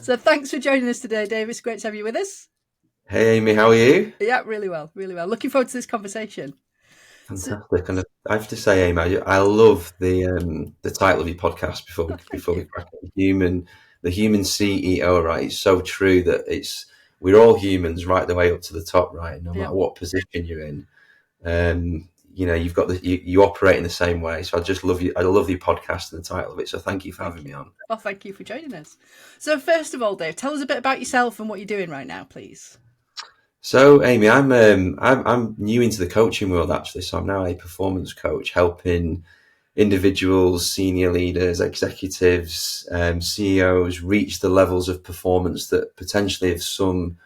So thanks for joining us today, Dave. It's great to have you with us. Hey Amy, how are you? Yeah, really well, really well. Looking forward to this conversation. So, Fantastic. And I have to say, Amy, I love the title of your podcast before we oh, thank before we you. crack it. The human CEO, right? It's so true that we're all humans right the way up to the top, right? No Yeah. matter what position you're in. You've got you operate in the same way. So I just love you. I love your podcast and the title of it. So thank you for Thank having you. me on. Well, thank you for joining us. So first of all, Dave, tell us a bit about yourself and what you're doing right now, please. So, Amy, I'm new into the coaching world actually. So I'm now a performance coach, helping individuals, senior leaders, executives, CEOs reach the levels of performance that potentially have some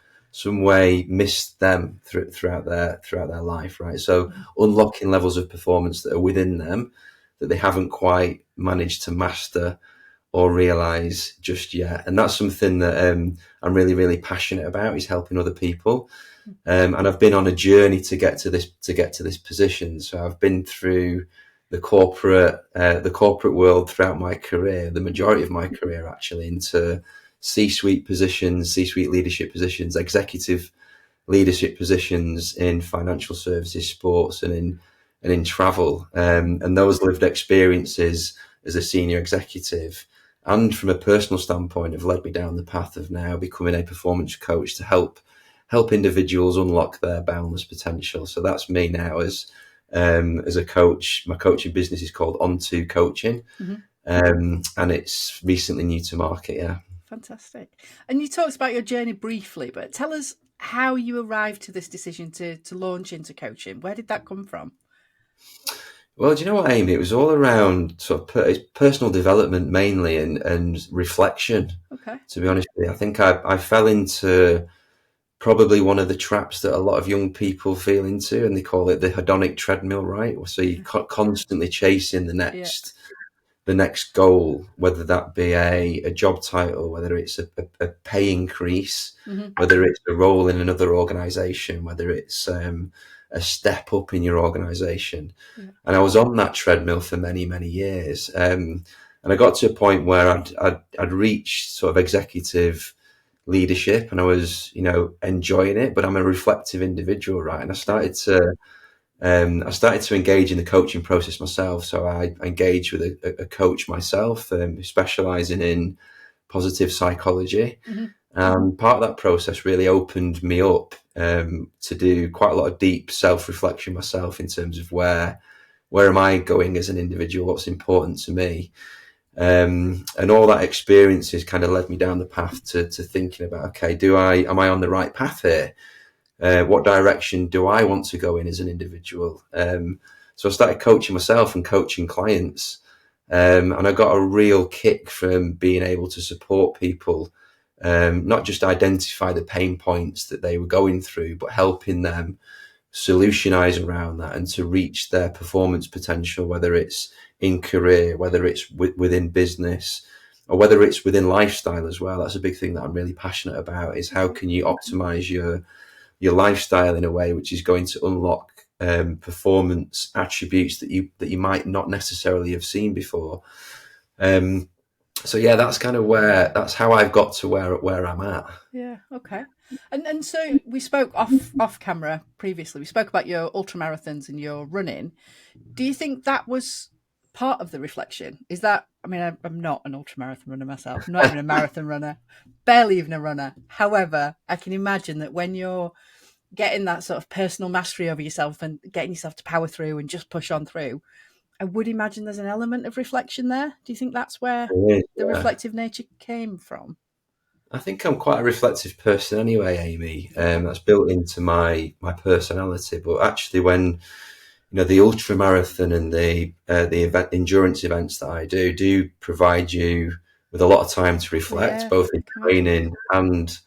way missed them throughout their life, right? So unlocking levels of performance that are within them that they haven't quite managed to master or realize just yet. And that's something that I'm really, really passionate about, is helping other people. And I've been on a journey to get to this position. So I've been through the corporate world throughout my career, the majority of my career actually, into C-suite positions, C-suite leadership positions, executive leadership positions in financial services, sports, and in travel. And those lived experiences as a senior executive and from a personal standpoint have led me down the path of now becoming a performance coach to help individuals unlock their boundless potential. So that's me now as a coach. My coaching business is called Onto Coaching, Mm-hmm. and it's recently new to market. Yeah. Fantastic. And you talked about your journey briefly, but tell us how you arrived to this decision to launch into coaching. Where did that come from? Well, do you know what, Amy? It was all around sort of personal development mainly, and reflection. Okay. To be honest with you, I think I fell into probably one of the traps that a lot of young people feel into, and they call it the hedonic treadmill, right? So you're constantly chasing the Yeah. next the next goal, whether that be a job title, whether it's a pay increase, Mm-hmm. whether it's a role in another organization, whether it's a step up in your organization. Yeah. And I was on that treadmill for many, many years. And I got to a point where I'd reached sort of executive leadership, and I was, enjoying it, but I'm a reflective individual, right? And I started to engage in the coaching process myself. So I engaged with a coach myself, specializing in positive psychology. Mm-hmm. And part of that process really opened me up to do quite a lot of deep self-reflection myself in terms of where am I going as an individual, what's important to me. And all that experience has kind of led me down the path to thinking about, okay, am I on the right path here? What direction do I want to go in as an individual? So I started coaching myself and coaching clients. And I got a real kick from being able to support people, not just identify the pain points that they were going through, but helping them solutionize around that and to reach their performance potential, whether it's in career, whether it's within business, or whether it's within lifestyle as well. That's a big thing that I'm really passionate about, is how can you optimize your lifestyle in a way which is going to unlock performance attributes that you might not necessarily have seen before. So yeah, that's how I've got to where I'm at. Yeah. Okay. And so we spoke off camera previously. We spoke about your ultra marathons and your running. Do you think that was part of the reflection? Is that, I mean, I'm not an ultra marathon runner myself. I'm not even a marathon runner, barely even a runner. However, I can imagine that when you're getting that sort of personal mastery over yourself and getting yourself to power through and just push on through, I would imagine there's an element of reflection there. Do you think that's where the Yeah. reflective nature came from? I think I'm quite a reflective person anyway, Amy. Okay. That's built into my personality. But actually, when the ultra marathon and the endurance events that I do provide you with a lot of time to reflect, Yeah, both I in can imagine. training and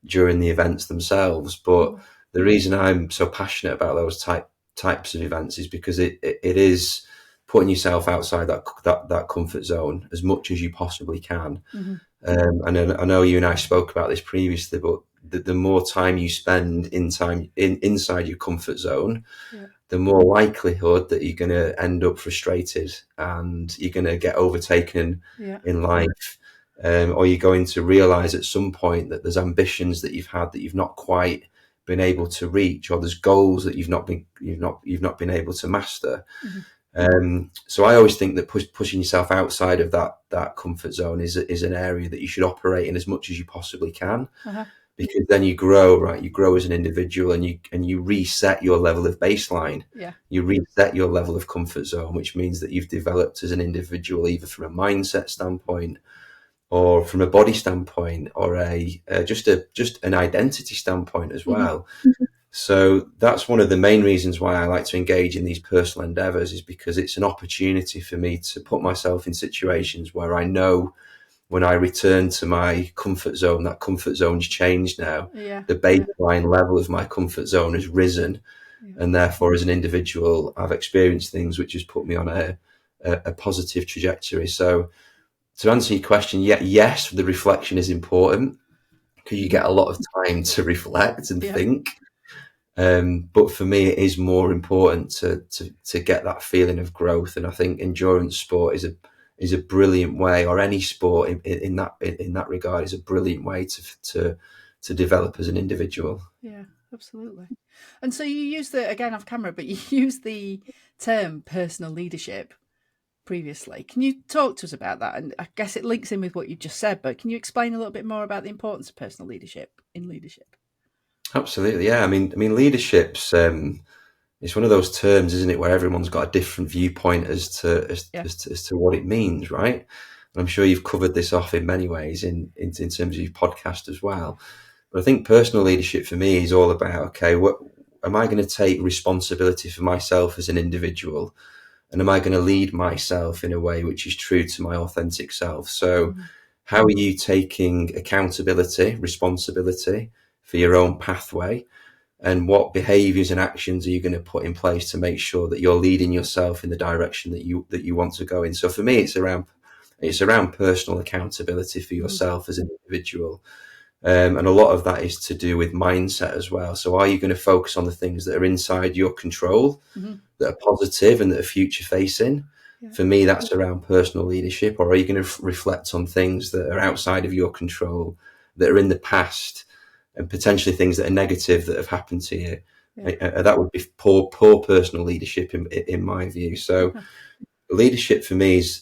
during the events themselves. But Mm. the reason I'm so passionate about those types of events is because it is putting yourself outside that comfort zone as much as you possibly can. Mm-hmm. And I know you and I spoke about this previously, but the more time you spend inside your comfort zone, Yeah. the more likelihood that you're going to end up frustrated and you're going to get overtaken Yeah. in life. or you're going to realize at some point that there's ambitions that you've had that you've not quite been able to reach, or there's goals that you've not been able to master. So I always think that pushing yourself outside of that comfort zone is an area that you should operate in as much as you possibly can, because then you grow, right? You grow as an individual, and you reset your level of baseline. Yeah. You reset your level of comfort zone, which means that you've developed as an individual, either from a mindset standpoint, or from a body standpoint, or just an identity standpoint as well. So that's one of the main reasons why I like to engage in these personal endeavors, is because it's an opportunity for me to put myself in situations where I know when I return to my comfort zone, that comfort zone's changed now. The baseline level of my comfort zone has risen. And therefore, as an individual, I've experienced things which has put me on a positive trajectory. So to answer your question, yes, the reflection is important, because you get a lot of time to reflect and think. But for me, it is more important to get that feeling of growth. And I think endurance sport is a brilliant way, or any sport in that regard is a brilliant way to develop as an individual. Yeah, absolutely. And so you use again off camera, but you use the term personal leadership previously. Can you talk to us about that? And I guess it links in with what you've just said, but can you explain a little bit more about the importance of personal leadership in leadership? Absolutely, yeah. I mean, leadership's it's one of those terms, isn't it, where everyone's got a different viewpoint as to what it means, right? And I'm sure you've covered this off in many ways in terms of your podcast as well. But I think personal leadership for me is all about, okay, what am I going to take responsibility for myself as an individual? And am I going to lead myself in a way which is true to my authentic self? So how are you taking accountability, responsibility for your own pathway? And what behaviors and actions are you going to put in place to make sure that you're leading yourself in the direction that you want to go in? So for me, it's around personal accountability for yourself as an individual. And a lot of that is to do with mindset as well. So are you going to focus on the things that are inside your control, that are positive and that are future facing? For me, that's around personal leadership. Or are you going to reflect on things that are outside of your control, that are in the past, and potentially things that are negative that have happened to you? That would be poor personal leadership in my view. So leadership for me is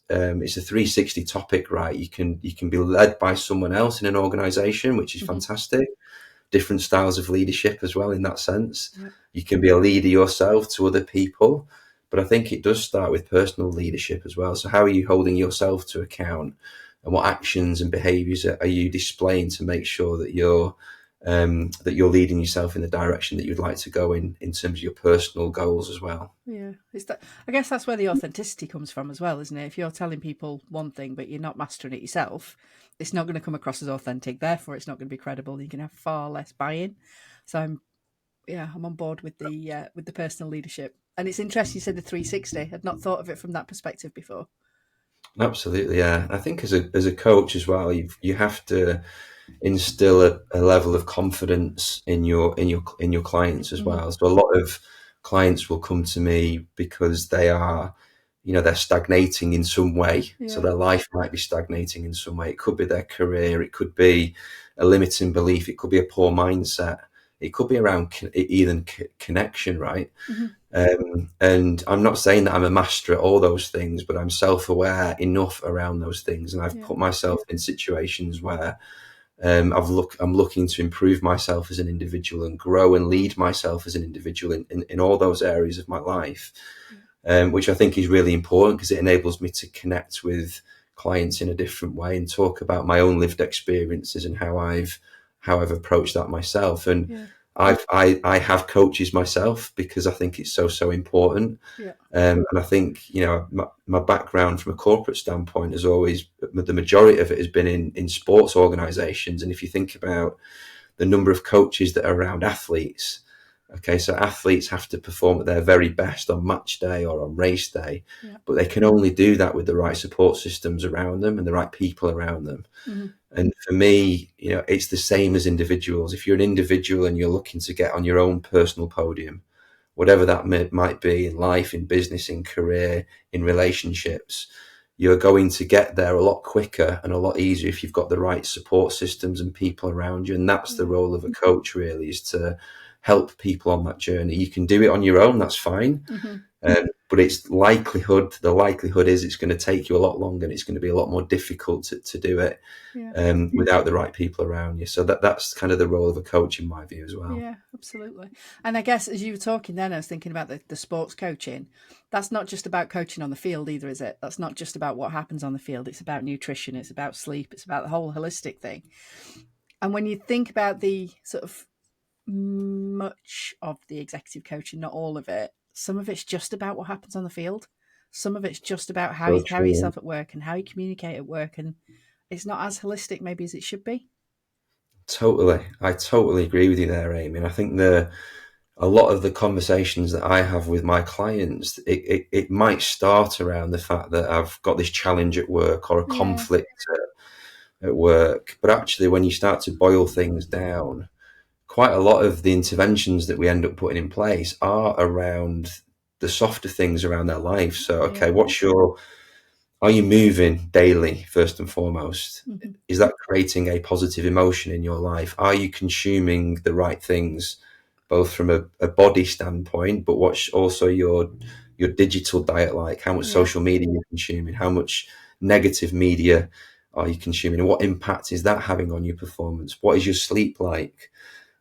it's a 360 topic, right? You can be led by someone else in an organization, which is fantastic. Different styles of leadership as well in that sense. You can be a leader yourself to other people, but I think it does start with personal leadership as well. So how are you holding yourself to account, and what actions and behaviors are you displaying to make sure that you're leading yourself in the direction that you'd like to go in terms of your personal goals as well? Yeah, I guess that's where the authenticity comes from as well, isn't it? If you're telling people one thing but you're not mastering it yourself, it's not going to come across as authentic. Therefore, it's not going to be credible. You can have far less buy-in. So I'm on board with the personal leadership. And it's interesting you said the 360. I'd not thought of it from that perspective before. Absolutely, yeah. I think as a coach as well, you have to instill a level of confidence in your clients as well. So a lot of clients will come to me because they are, they're stagnating in some way. So their life might be stagnating in some way. It could be their career. It could be a limiting belief. It could be a poor mindset. It could be around even connection, right? And I'm not saying that I'm a master at all those things, but I'm self-aware enough around those things. And I've put myself in situations where I'm looking to improve myself as an individual and grow and lead myself as an individual in all those areas of my life, which I think is really important, because it enables me to connect with clients in a different way and talk about my own lived experiences and how I've approached that myself. And I have coaches myself, because I think it's so important. And I think, my background from a corporate standpoint is always, the majority of it has been in sports organizations. And if you think about the number of coaches that are around athletes, okay, so athletes have to perform at their very best on match day or on race day, but they can only do that with the right support systems around them and the right people around them. And for me, it's the same as individuals. If you're an individual and you're looking to get on your own personal podium, whatever that might be in life, in business, in career, in relationships, you're going to get there a lot quicker and a lot easier if you've got the right support systems and people around you. And that's the role of a coach, really, is to help people on that journey. You can do it on your own, that's fine. But the likelihood is it's going to take you a lot longer, and it's going to be a lot more difficult to do it without the right people around you. So that's kind of the role of a coach, in my view, as well. Yeah, absolutely. And I guess as you were talking then, I was thinking about the sports coaching. That's not just about coaching on the field either, is it? That's not just about what happens on the field. It's about nutrition. It's about sleep. It's about the whole holistic thing. And when you think about the sort of much of the executive coaching, not all of it, some of it's just about what happens on the field. Some of it's just about how you carry yourself at work and how you communicate at work. And it's not as holistic maybe as it should be. Totally. I totally agree with you there, Amy. And I think a lot of the conversations that I have with my clients, it might start around the fact that I've got this challenge at work or a conflict at work. But actually, when you start to boil things down, quite a lot of the interventions that we end up putting in place are around the softer things around their life. So, okay, are you moving daily, first and foremost? Is that creating a positive emotion in your life? Are you consuming the right things, both from a body standpoint, but what's also your digital diet like? How much social media you're consuming? How much negative media are you consuming? And what impact is that having on your performance? What is your sleep like?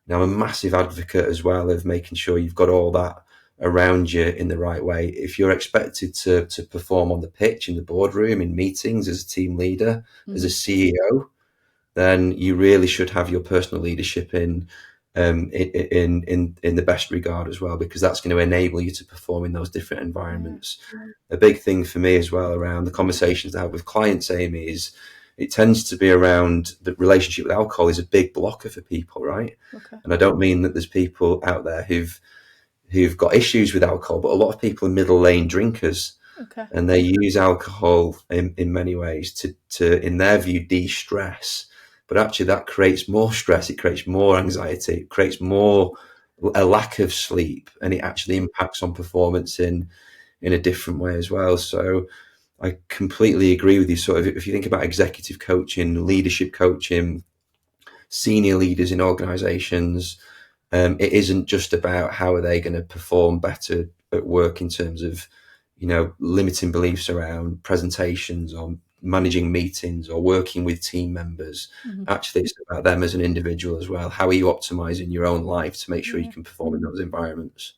Now, I'm a massive advocate as well of making sure you've got all that around you in the right way. If you're expected to perform on the pitch, in the boardroom, in meetings, as a team leader, as a CEO, then you really should have your personal leadership in the best regard as well, because that's going to enable you to perform in those different environments. A big thing for me as well around the conversations I have with clients, Amy, is it tends to be around the relationship with alcohol is a big blocker for people, right? And I don't mean that there's people out there who've got issues with alcohol, but a lot of people are middle lane drinkers, and they use alcohol in many ways to, in their view, de-stress. But actually that creates more stress, it creates more anxiety, it creates a lack of sleep, and it actually impacts on performance in a different way as well. So I completely agree with you. Sort of, if you think about executive coaching, leadership coaching, senior leaders in organizations, it isn't just about how are they going to perform better at work in terms of, limiting beliefs around presentations or managing meetings or working with team members. Actually, it's about them as an individual as well. How are you optimizing your own life to make sure you can perform in those environments?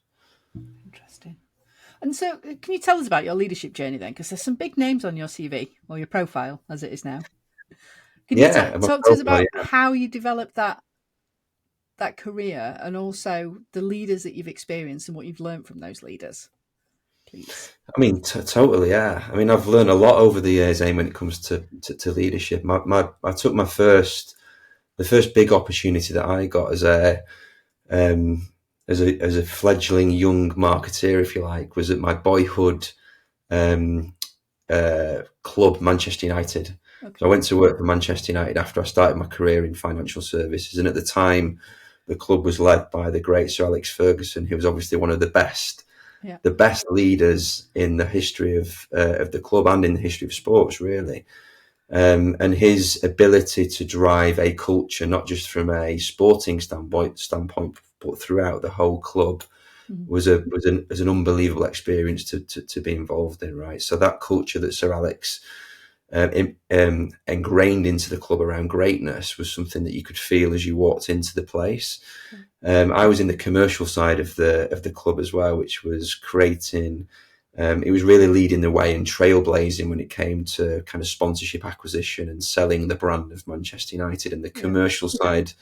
Interesting. And so can you tell us about your leadership journey then? Because there's some big names on your CV, or your profile as it is now. Can you talk to us about how you developed that career, and also the leaders that you've experienced and what you've learned from those leaders, please? I mean, totally, yeah. I mean, I've learned a lot over the years, Aim, when it comes to leadership. I took the first big opportunity that I got as a fledgling young marketeer, if you like, was at my boyhood club, Manchester United. So I went to work for Manchester United after I started my career in financial services, and at the time, the club was led by the great Sir Alex Ferguson, who was obviously one of the best leaders in the history of the club and in the history of sports, really. And his ability to drive a culture, not just from a sporting standpoint, but throughout the whole club, was an unbelievable experience to be involved in, right? So that culture that Sir Alex ingrained into the club around greatness was something that you could feel as you walked into the place. I was in the commercial side of the club as well, which was creating. It was really leading the way and trailblazing when it came to kind of sponsorship acquisition and selling the brand of Manchester United. And the commercial side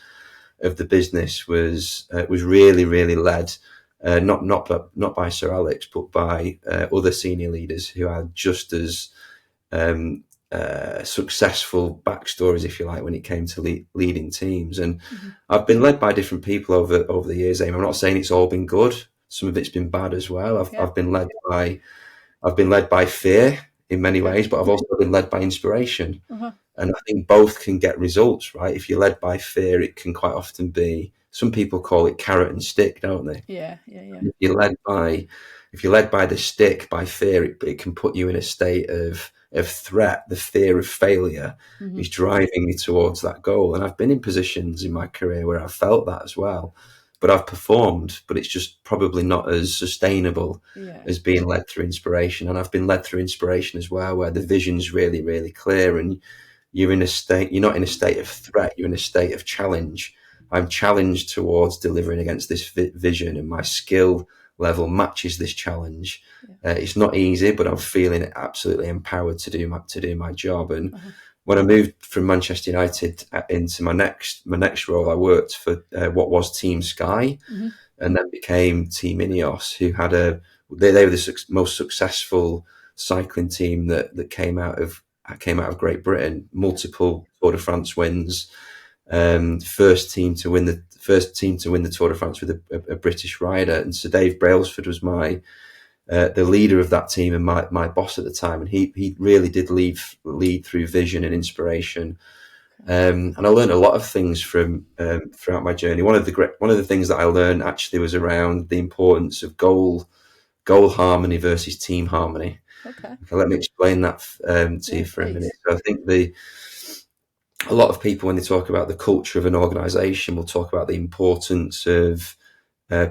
of the business was really, really led not by Sir Alex, but by other senior leaders who had just as successful backstories, if you like, when it came to leading teams. And I've been led by different people over the years, Amy. I'm not saying it's all been good. Some of it's been bad as well. I've been led by fear in many ways, but I've also been led by inspiration. And I think both can get results, right? If you're led by fear, it can quite often be, some people call it carrot and stick, don't they? Yeah. If you're led by the stick, by fear, it can put you in a state of of threat, the fear of failure, Mm-hmm. is driving me towards that goal. And I've been in positions in my career where I've felt that as well, but I've performed, but it's just probably not as sustainable Yeah. as being led through inspiration. And I've been led through inspiration as well, where the vision's really, really clear, and you're not in a state of threat, you're in a state of challenge. I'm challenged towards delivering against this vision, and my skill level matches this challenge. Yeah. It's not easy, but I'm feeling absolutely empowered to do my job. And Uh-huh. when I moved from Manchester United into my next role, I worked for what was Team Sky, Mm-hmm. and then became Team Ineos, who had they were the most successful cycling team that came out of Great Britain, multiple Tour de France wins, first team to win the Tour de France with a British rider. And Sir Dave Brailsford was the leader of that team and my boss at the time, and he really did lead through vision and inspiration. And I learned a lot of things from throughout my journey. One of the things that I learned actually was around the importance of goal harmony versus team harmony. Okay. Okay, let me explain that to you for a minute. So I think a lot of people, when they talk about the culture of an organization, will talk about the importance of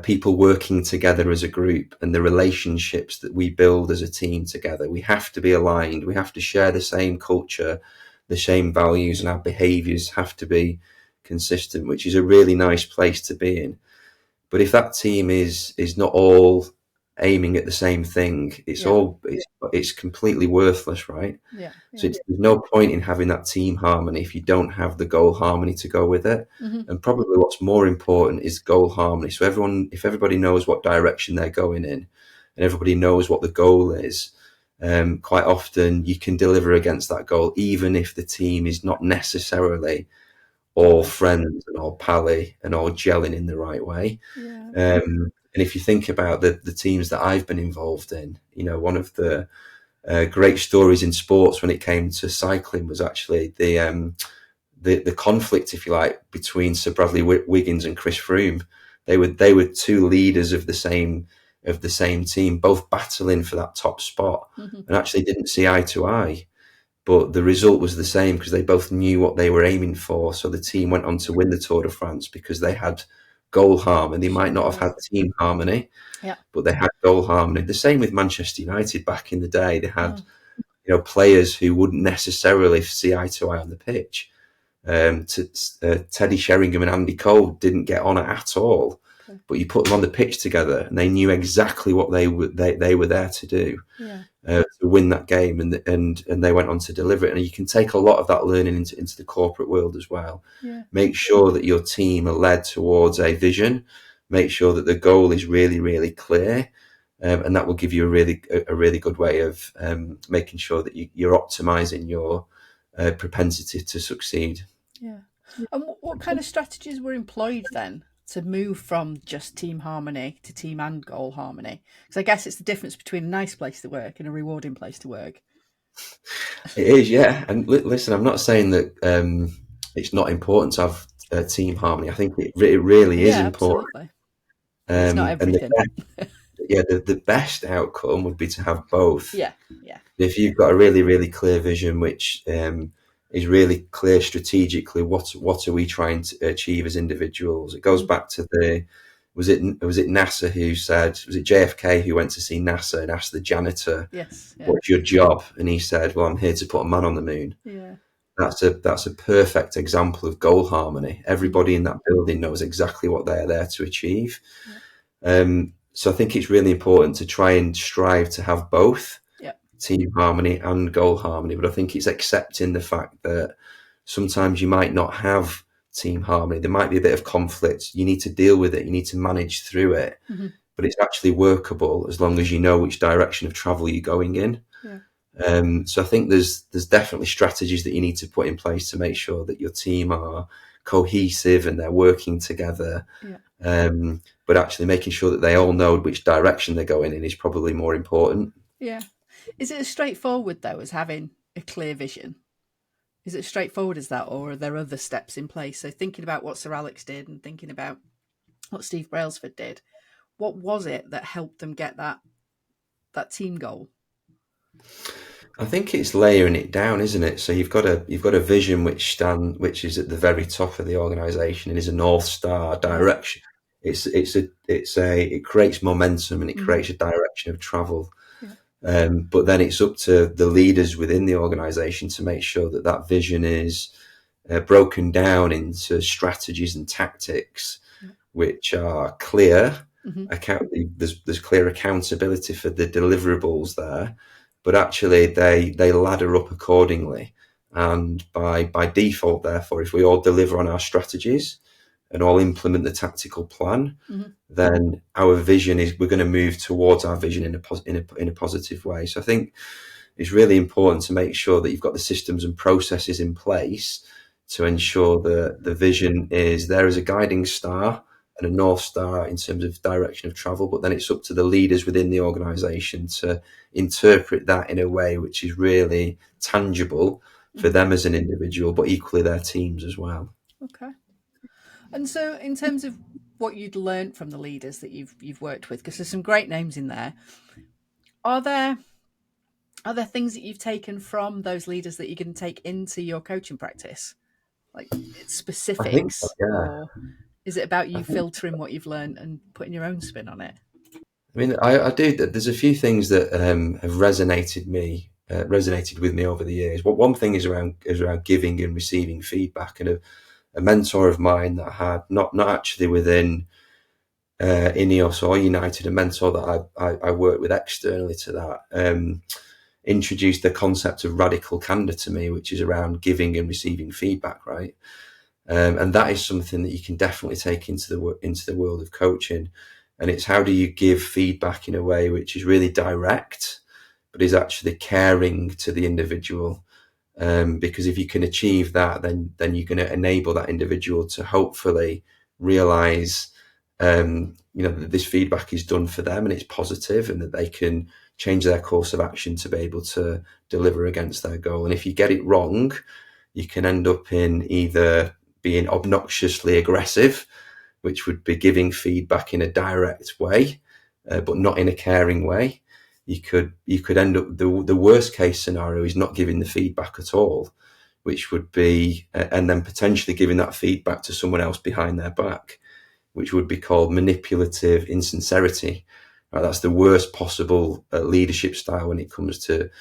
people working together as a group and the relationships that we build as a team together. We have to be aligned. We have to share the same culture, the same values, and our behaviors have to be consistent, which is a really nice place to be in. But if that team is not all aiming at the same thing, it's completely worthless, right? Yeah. So there's no point in having that team harmony if you don't have the goal harmony to go with it. Mm-hmm. And probably what's more important is goal harmony. So if everybody knows what direction they're going in, and everybody knows what the goal is, quite often you can deliver against that goal, even if the team is not necessarily all friends and all pally and all gelling in the right way. Yeah. And if you think about the teams that I've been involved in, one of the great stories in sports when it came to cycling was actually the conflict, if you like, between Sir Bradley Wiggins and Chris Froome. They were two leaders of the same team, both battling for that top spot, Mm-hmm. and actually didn't see eye to eye. But the result was the same because they both knew what they were aiming for. So the team went on to win the Tour de France because they had goal harmony. They might not have had team harmony, Yeah. but they had goal harmony. The same with Manchester United back in the day. They had players who wouldn't necessarily see eye to eye on the pitch. Teddy Sheringham and Andy Cole didn't get on at all. Okay. But you put them on the pitch together, and they knew exactly what they were there to do. Yeah. To win that game, and they went on to deliver it. And you can take a lot of that learning into the corporate world as well. Yeah. Make sure that your team are led towards a vision. Make sure that the goal is really, really clear, and that will give you a really good way of making sure that you're optimizing your propensity to succeed. Yeah. And what kind of strategies were employed then to move from just team harmony to team and goal harmony? Because I guess it's the difference between a nice place to work and a rewarding place to work. It is, yeah. And listen, I'm not saying that it's not important to have team harmony. I think it really is important. Absolutely. It's not everything. The best outcome would be to have both. Yeah. If you've got a really, really clear vision, which is really clear strategically, what are we trying to achieve as individuals? It goes back to was it NASA who said, was it JFK who went to see NASA and asked the janitor, Yes. Yeah. what's your job? And he said, well, I'm here to put a man on the moon. Yeah. That's a perfect example of goal harmony. Everybody in that building knows exactly what they're there to achieve. Yeah. So I think it's really important to try and strive to have both team harmony and goal harmony. But I think it's accepting the fact that sometimes you might not have team harmony. There might be a bit of conflict. You need to deal with it. You need to manage through it. Mm-hmm. But it's actually workable as long as you know which direction of travel you're going in. Yeah. So I think there's definitely strategies that you need to put in place to make sure that your team are cohesive and they're working together. Yeah. But actually making sure that they all know which direction they're going in is probably more important. Yeah. Is it as straightforward, though, as having a clear vision? Is it as straightforward as that, or are there other steps in place? So thinking about what Sir Alex did and thinking about what Steve Brailsford did, what was it that helped them get that team goal? I think it's layering it down, isn't it? So you've got a vision which is at the very top of the organisation and is a north star Yeah. direction. It creates momentum and it Mm-hmm. creates a direction of travel. Yeah. But then it's up to the leaders within the organisation to make sure that that vision is broken down into strategies and tactics Yeah. which are clear. Mm-hmm. There's clear accountability for the deliverables there, but actually they ladder up accordingly. And by default, therefore, if we all deliver on our strategies and all implement the tactical plan, Mm-hmm. then our vision is we're going to move towards our vision in a positive way. So I think it's really important to make sure that you've got the systems and processes in place to ensure that the vision is there as a guiding star and a north star in terms of direction of travel, but then it's up to the leaders within the organization to interpret that in a way which is really tangible for Mm-hmm. them as an individual, but equally their teams as well. Okay. And so, in terms of what you'd learned from the leaders that you've worked with, because there's some great names in there, are there things that you've taken from those leaders that you can take into your coaching practice, like I think so, specifics, yeah. or is it about I you think filtering what you've learned and putting your own spin on it? I mean, I do. There's a few things that have resonated with me over the years. One thing is around giving and receiving feedback, and a mentor of mine that I had not actually within Ineos or United, a mentor that I worked with externally to that, introduced the concept of radical candor to me, which is around giving and receiving feedback, right? And that is something that you can definitely take into the world of coaching. And it's how do you give feedback in a way which is really direct, but is actually caring to the individual. Because if you can achieve that, then you're going to enable that individual to hopefully realize, that this feedback is done for them and it's positive, and that they can change their course of action to be able to deliver against their goal. And if you get it wrong, you can end up in either being obnoxiously aggressive, which would be giving feedback in a direct way, but not in a caring way. You could end up the worst case scenario is not giving the feedback at all, which would be and then potentially giving that feedback to someone else behind their back, which would be called manipulative insincerity. Right, that's the worst possible leadership style when it comes to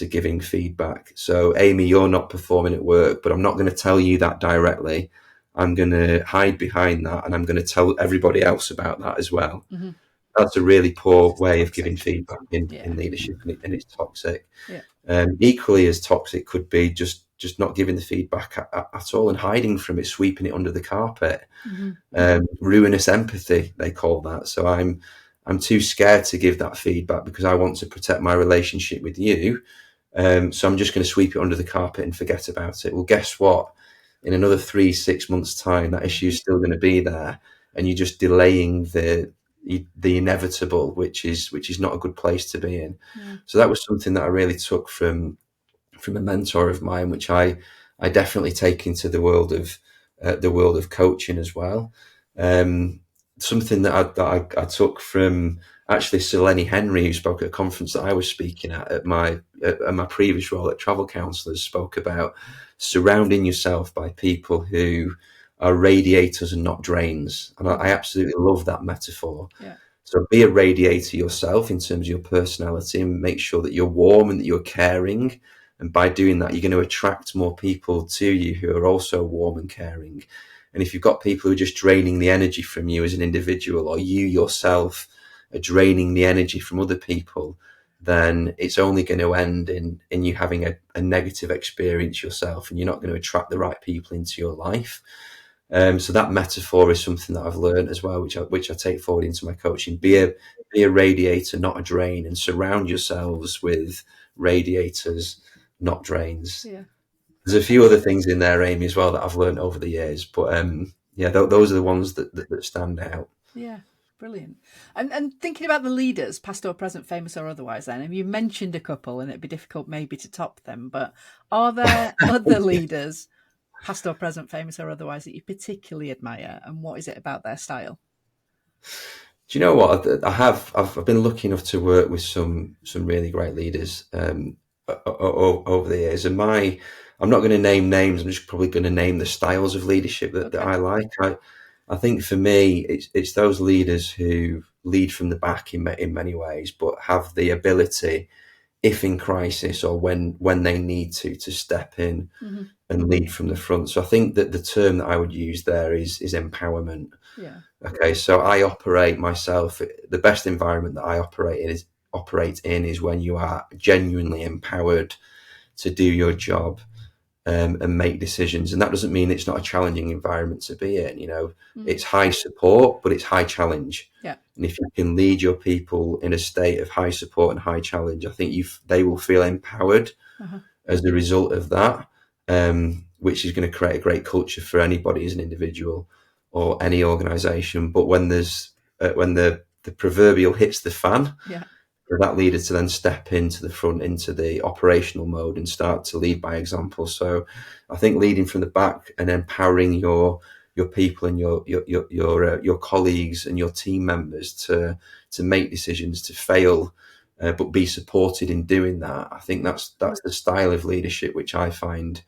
giving feedback. So, Amy, you're not performing at work, but I'm not going to tell you that directly. I'm going to hide behind that, and I'm going to tell everybody else about that as well. Mm-hmm. That's a really poor It's way of giving toxic. feedback in Yeah. leadership, and it's toxic. Yeah. Equally as toxic could be just not giving the feedback at all and hiding from it, sweeping it under the carpet. Mm-hmm. Ruinous empathy, they call that. So I'm too scared to give that feedback because I want to protect my relationship with you. So I'm just going to sweep it under the carpet and forget about it. Well, guess what? In another 3-6 months' time, that issue is still going to be there, and you're just delaying the inevitable, which is not a good place to be in. Yeah. So that was something that I really took from a mentor of mine, which I definitely take into the world of coaching as well. Something that I took from actually Sir Lenny Henry, who spoke at a conference that I was speaking at my previous role at Travel Counsellors, spoke about surrounding yourself by people who are radiators and not drains. And I absolutely love that metaphor. Yeah. So be a radiator yourself in terms of your personality, and make sure that you're warm and that you're caring. And by doing that, you're going to attract more people to you who are also warm and caring. And if you've got people who are just draining the energy from you as an individual, or you yourself are draining the energy from other people, then it's only going to end in you having a negative experience yourself, and you're not going to attract the right people into your life. So that metaphor is something that I've learned as well, which I take forward into my coaching. Be a radiator, not a drain, and surround yourselves with radiators, not drains. Yeah. There's a few other things in there, Amy, as well, that I've learned over the years, but those are the ones that stand out. Yeah. Brilliant. And thinking about the leaders, past or present, famous or otherwise, then, you mentioned a couple, and it'd be difficult maybe to top them, but are there other leaders, past or present, famous or otherwise, that you particularly admire, and what is it about their style? Do you know what? I've been lucky enough to work with some really great leaders. over the years. And I'm not going to name names. I'm just probably going to name the styles of leadership that Okay. I like. I think for me, it's those leaders who lead from the back in many ways, but have the ability, if in crisis or when they need to step in Mm-hmm. and lead from the front. So I think that the term that I would use there is empowerment. Yeah. Okay, so I operate myself. The best environment that I operate in is when you are genuinely empowered to do your job, and make decisions. And that doesn't mean it's not a challenging environment to be in. Mm. It's high support, but it's high challenge. Yeah. And if you can lead your people in a state of high support and high challenge, I think they will feel empowered Uh-huh. as the result of that, which is going to create a great culture for anybody as an individual or any organisation. But when the proverbial hits the fan, Yeah. for that leader to then step into the front, into the operational mode, and start to lead by example. So I think leading from the back and empowering your people and your colleagues and your team members to make decisions, to fail, but be supported in doing that. I think that's the style of leadership which I find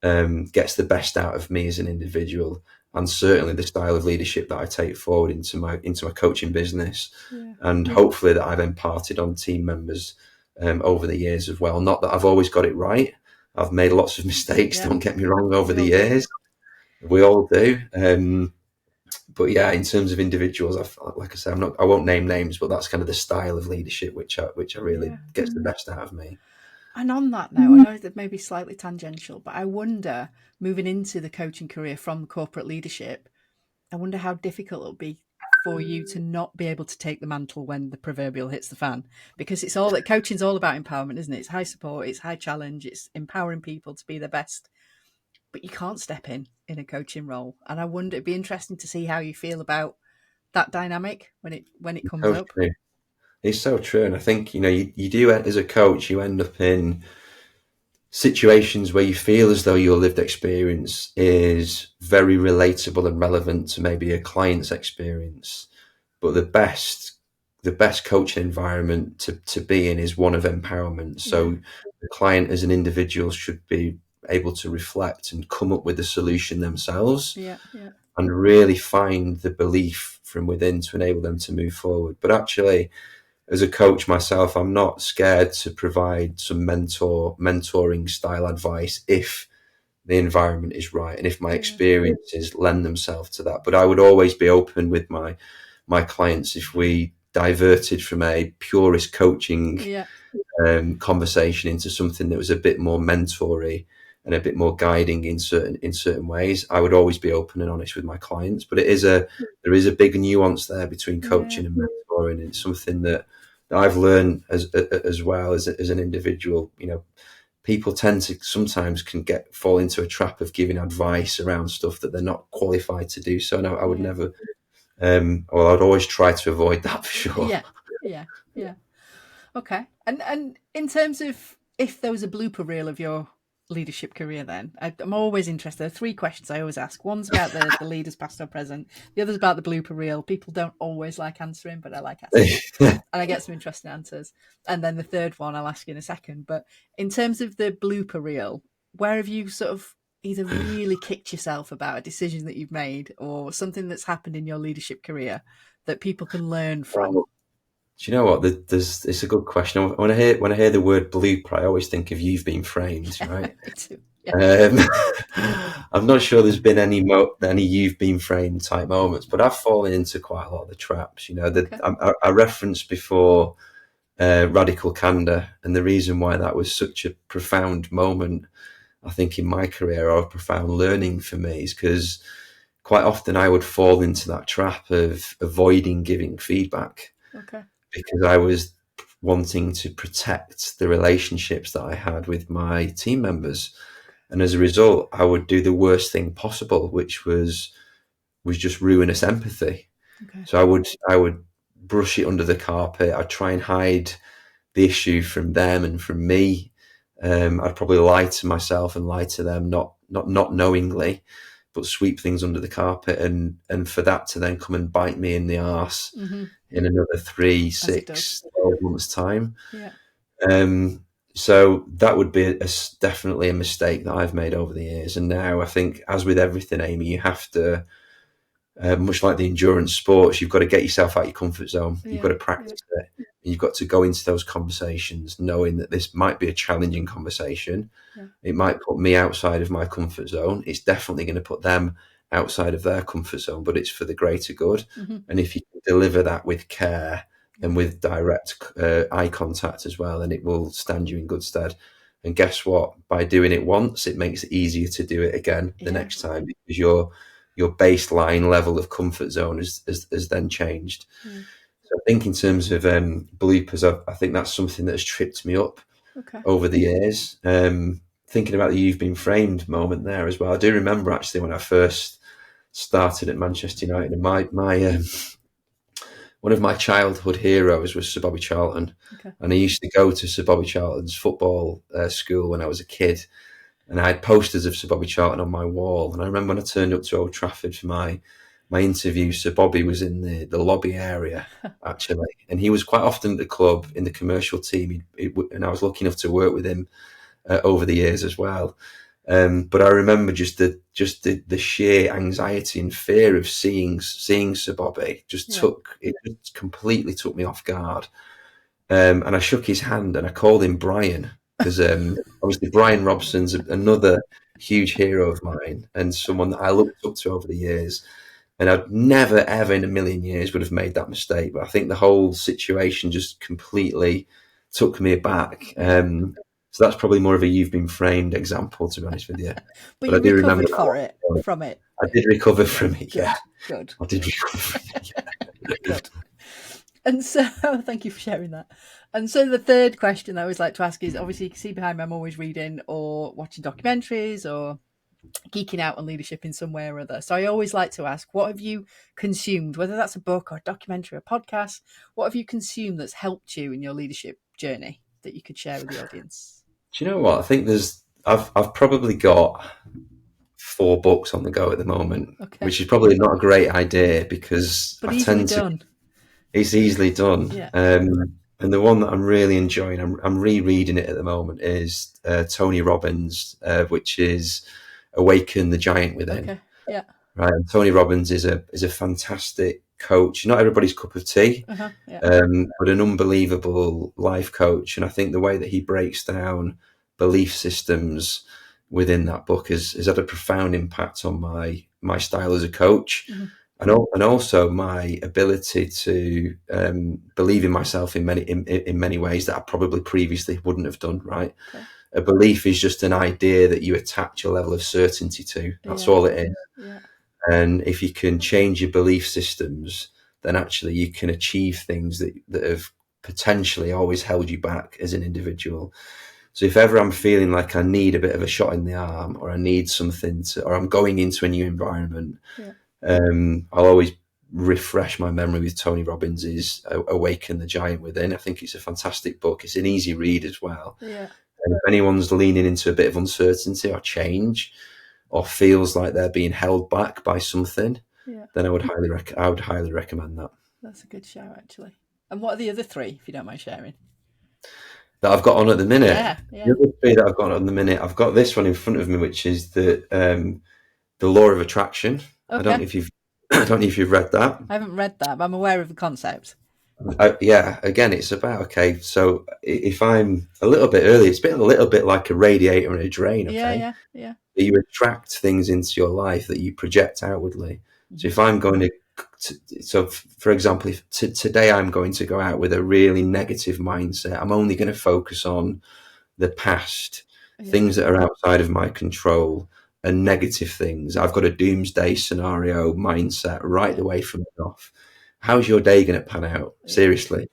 gets the best out of me as an individual, and certainly the style of leadership that I take forward into my coaching business, Yeah. and hopefully that I've imparted on team members over the years as well. Not that I've always got it right. I've made lots of mistakes. Yeah. Don't get me wrong. Over We the all do. years, we all do. But yeah, in terms of individuals, like I say, I won't name names, but that's kind of the style of leadership which I really Yeah. gets the best out of me. And on that note, I know that may be slightly tangential, but I wonder, moving into the coaching career from corporate leadership, I wonder how difficult it'll be for you to not be able to take the mantle when the proverbial hits the fan, because it's all that coaching's all about empowerment, isn't it? It's high support, it's high challenge, it's empowering people to be their best, but you can't step in a coaching role. And I wonder, it'd be interesting to see how you feel about that dynamic when it comes So up. true. It's so true. And I think, you do, as a coach, you end up in situations where you feel as though your lived experience is very relatable and relevant to maybe a client's experience. But the best coaching environment to be in is one of empowerment. Yeah. So the client as an individual should be able to reflect and come up with a solution themselves, Yeah. Yeah. and really find the belief from within to enable them to move forward. But actually, as a coach myself, I'm not scared to provide some mentoring style advice if the environment is right and if my Yeah. experiences lend themselves to that. But I would always be open with my clients if we diverted from a purist coaching Yeah. conversation into something that was a bit more mentory and a bit more guiding in certain ways. I would always be open and honest with my clients, but there is a big nuance there between Yeah. coaching and mentoring. It's something that I've learned as well as an individual. People tend to sometimes can fall into a trap of giving advice around stuff that they're not qualified to do. So no, I would Yeah. never. Well, I'd always try to avoid that for sure. Yeah. Yeah. Yeah. Okay. And in terms of, if there was a blooper reel of your leadership career, then I'm always interested. There are three questions I always ask. One's about the leaders, past or present. The other's about the blooper reel. People don't always like answering, but I like asking, and I get some interesting answers. And then the third one I'll ask you in a second. But in terms of the blooper reel, where have you sort of either really kicked yourself about a decision that you've made, or something that's happened in your leadership career that people can learn from? Do you know what? It's a good question. When I hear the word blooper, I always think of You've Been Framed, right? Me too. Yeah. Um, I'm not sure there's been any You've Been Framed type moments, but I've fallen into quite a lot of the traps. Okay. I referenced before radical candor, and the reason why that was such a profound moment, I think, in my career, or a profound learning for me, is because quite often I would fall into that trap of avoiding giving feedback Okay. because I was wanting to protect the relationships that I had with my team members. And as a result, I would do the worst thing possible, which was just ruinous empathy. Okay. So I would brush it under the carpet. I'd try and hide the issue from them and from me. I'd probably lie to myself and lie to them, not knowingly, but sweep things under the carpet, and for that to then come and bite me in the arse Mm-hmm. in another 3, As it does. 6, 12 months time. Yeah. Um, So that would be definitely a mistake that I've made over the years. And now I think, as with everything, Amy, you have to, much like the endurance sports, you've got to get yourself out of your comfort zone. You've got Yeah. to practice it. And you've got to go into those conversations knowing that this might be a challenging conversation. Yeah. It might put me outside of my comfort zone. It's definitely going to put them outside of their comfort zone, but it's for the greater good. Mm-hmm. And if you can deliver that with care and with direct eye contact as well, then it will stand you in good stead. And guess what? By doing it once, it makes it easier to do it again the next time, because your baseline level of comfort zone has then changed. So I think in terms of bloopers, I think that's something that has tripped me up over the years. Thinking about the "you've been framed" moment there as well. I do remember actually when I first started at Manchester United, and my one of my childhood heroes was Sir Bobby Charlton, and I used to go to Sir Bobby Charlton's football school when I was a kid, and I had posters of Sir Bobby Charlton on my wall. And I remember when I turned up to Old Trafford for my interview, Sir Bobby was in the lobby area actually, and he was quite often at the club in the commercial team. And I was lucky enough to work with him over the years as well. But I remember just the sheer anxiety and fear of seeing Sir Bobby just completely took me off guard. And I shook his hand and I called him Brian, because obviously Brian Robson's another huge hero of mine and someone that I looked up to over the years. And I'd never, ever in a million years would have made that mistake. But I think the whole situation just completely took me aback. So that's probably more of a "you've been framed" example, to be honest with you. But I you do recovered remember from it. I did recover from it, yeah. Good. I did recover from it, yeah. Good. And so, thank you for sharing that. And so the third question I always like to ask is, obviously you can see behind me, I'm always reading or watching documentaries or geeking out on leadership in some way or other. So I always like to ask, what have you consumed, whether that's a book or a documentary or a podcast, what have you consumed that's helped you in your leadership journey that you could share with the audience? Do you know what? I think I've probably got 4 books on the go at the moment, which is probably not a great idea because but easily done. It's easily done. Yeah. And the one that I'm really enjoying, I'm rereading it at the moment, is Tony Robbins, which is "Awaken the Giant Within." Okay. Yeah. Right. And Tony Robbins is a fantastic coach. Not everybody's cup of tea, but an unbelievable life coach. And I think the way that he breaks down belief systems within that book has had a profound impact on my style as a coach. And also my ability to believe in myself in many ways that I probably previously wouldn't have done. Right, a belief is just an idea that you attach a level of certainty to. That's all it is. Yeah. And if you can change your belief systems, then actually you can achieve things that have potentially always held you back as an individual. So if ever I'm feeling like I need a bit of a shot in the arm, or I need something or I'm going into a new environment. I'll always refresh my memory with Tony Robbins' "Awaken the Giant Within." I think it's a fantastic book. It's an easy read as well. And if anyone's leaning into a bit of uncertainty or change, or feels like they're being held back by something, then I would highly recommend that. That's a good show, actually. And what are the other 3, if you don't mind sharing? That I've got on at the minute. Yeah. The other 3 that I've got on at the minute, I've got this one in front of me, which is the Law of Attraction. I don't know if you've read that. I haven't read that, but I'm aware of the concept. Again, it's about, so if I'm a little bit early, it's been a little bit like a radiator and a drain. Yeah. You attract things into your life that you project outwardly. So if I'm going so for example, if today I'm going to go out with a really negative mindset, I'm only going to focus on the past, things that are outside of my control, and negative things. I've got a doomsday scenario mindset right away from the off. How's your day going to pan out? Seriously,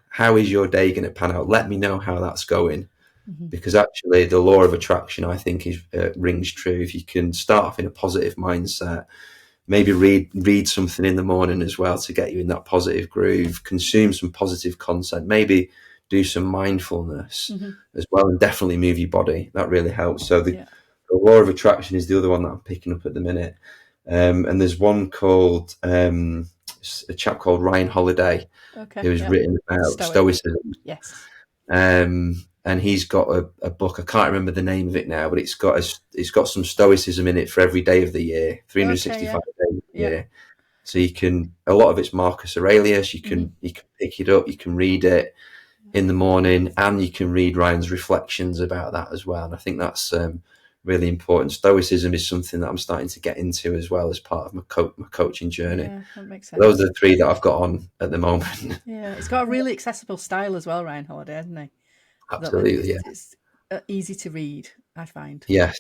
how is your day going to pan out? Let me know how that's going. Because actually the law of attraction, I think, rings true. If you can start off in a positive mindset, maybe read something in the morning as well to get you in that positive groove, consume some positive content, maybe do some mindfulness as well, and definitely move your body. That really helps. So the law of attraction is the other one that I'm picking up at the minute. And there's one called a chap called Ryan Holiday, who's written about Stoicism. Yes. and he's got a book. I can't remember the name of it now, but it's got some stoicism in it for every day of the year, Okay, 365 yeah, days of the yeah. year. So you can, a lot of it's Marcus Aurelius. Mm-hmm. You can pick it up, you can read it in the morning, and you can read Ryan's reflections about that as well. And I think that's really important. Stoicism is something that I'm starting to get into as well as part of my coaching journey. Yeah, that makes Those sense. are the three that I've got on at the moment. Yeah, it's got a really accessible style as well, Ryan Holiday, hasn't he? That Absolutely, yeah. it's easy to read, I find. Yes,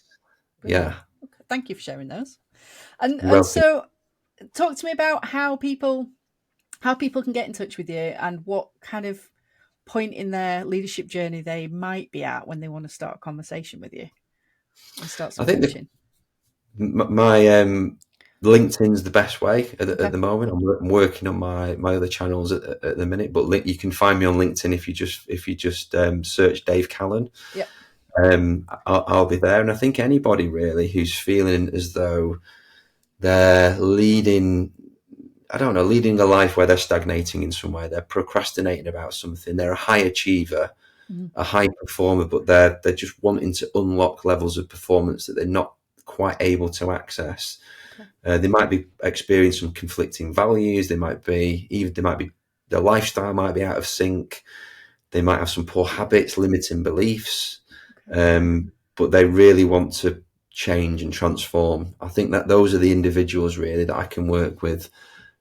Brilliant. yeah. Okay, thank you for sharing those. You're And welcome. so, talk to me about how people can get in touch with you and what kind of point in their leadership journey they might be at when they want to start a conversation with you and start I some think coaching. my LinkedIn's the best way at Okay. the moment. I'm working on my other channels at the minute, but you can find me on LinkedIn if you just search Dave Callan. Yep. I'll be there, and I think anybody really who's feeling as though they're leading, I don't know, leading a life where they're stagnating in some way, they're procrastinating about something, they're a high achiever, Mm-hmm. a high performer, but they're just wanting to unlock levels of performance that they're not quite able to access. Okay. They might be experiencing some conflicting values. They might be their lifestyle might be out of sync. They might have some poor habits, limiting beliefs, Okay. but they really want to change and transform. I think that those are the individuals really that I can work with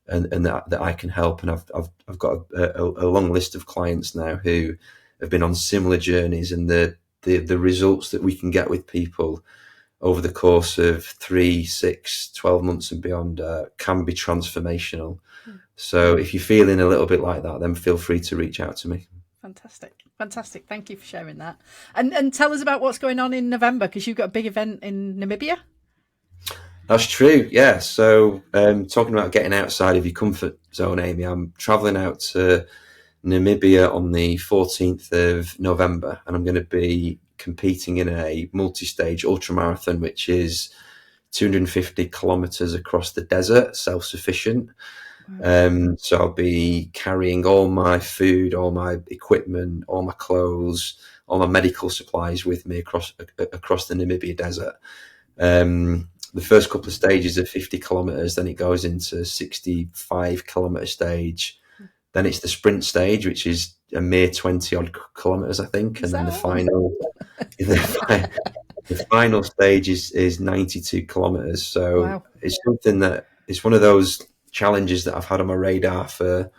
and that I can help. And I've got a long list of clients now who have been on similar journeys, and the results that we can get with people over the course of 3, 6, 12 months and beyond can be transformational. Yeah. So if you're feeling a little bit like that, then feel free to reach out to me. Fantastic. Thank you for sharing that. And tell us about what's going on in November, because you've got a big event in Namibia. That's true, yeah. So talking about getting outside of your comfort zone, Amy, I'm travelling out to Namibia on the 14th of November, and I'm going to be competing in a multi-stage ultramarathon, which is 250 kilometers across the desert, self-sufficient. Wow. So I'll be carrying all my food, all my equipment, all my clothes, all my medical supplies with me across the Namibia desert. The first couple of stages are 50 kilometers, then it goes into 65-kilometer stage. Then it's the sprint stage, which is a mere 20 odd kilometers, I think, Is and then that the all? the final stage is 92 kilometers. So Wow. it's something that it's one of those challenges that I've had on my radar for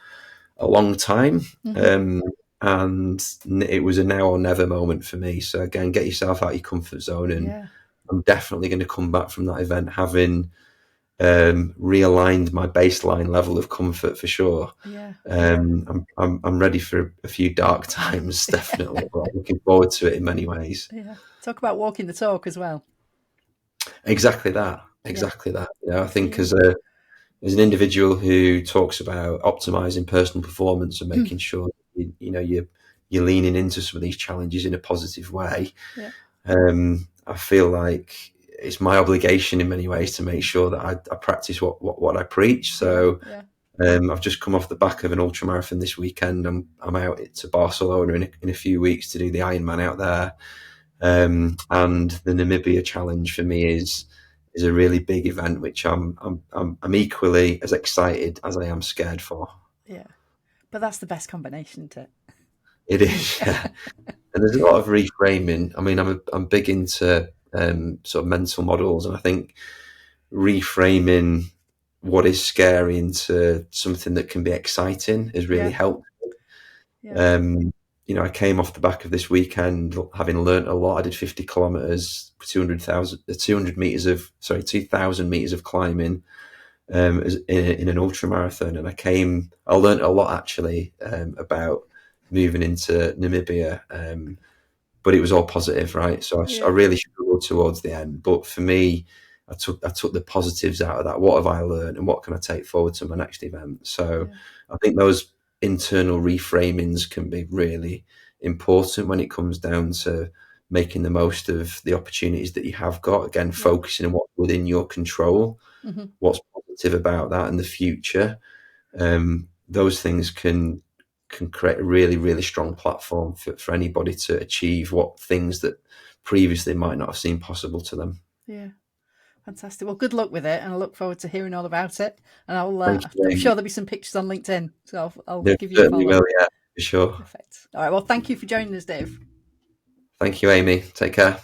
a long time. Mm-hmm. And it was a now or never moment for me. So again, get yourself out of your comfort zone, and Yeah. I'm definitely going to come back from that event having realigned my baseline level of comfort for sure. Yeah. I'm ready for a few dark times, definitely, but I'm looking forward to it in many ways. Yeah. Talk about walking the talk as well. Exactly that. Yeah. Exactly that. You know, I Good for think you. as an individual who talks about optimizing personal performance and making sure you're leaning into some of these challenges in a positive way. Yeah. I feel like it's my obligation in many ways to make sure that I practice what I preach. So Yeah. I've just come off the back of an ultramarathon this weekend. I'm out to Barcelona in a few weeks to do the Ironman out there. And the Namibia challenge for me is a really big event, which I'm equally as excited as I am scared for. Yeah. But that's the best combination, isn't it? It is, yeah. And there's a lot of reframing. I mean, I'm big into sort of mental models, and I think reframing what is scary into something that can be exciting has really Yeah. helped. Yeah. Um, I came off the back of this weekend having learnt a lot. I did 50 kilometers, 200 meters of, 2,000 meters of climbing in an ultra marathon. And I learnt a lot actually about moving into Namibia. But it was all positive, right? So I Yeah. really struggled towards the end. But for me, I took the positives out of that. What have I learned, and what can I take forward to my next event? So Yeah. I think those internal reframings can be really important when it comes down to making the most of the opportunities that you have got. Again, Yeah. focusing on what's within your control, Mm-hmm. what's positive about that in the future. Those things can can create a really, really strong platform for anybody to achieve what things that previously might not have seemed possible to them. Yeah. Fantastic. Well, good luck with it, and I look forward to hearing all about it. And Thank you, I'm sure Amy. there'll be some pictures on LinkedIn, so I'll There give you a certainly follow. will, yeah, for sure. Perfect. All right. Well, thank you for joining us, Dave. Thank you, Amy. Take care.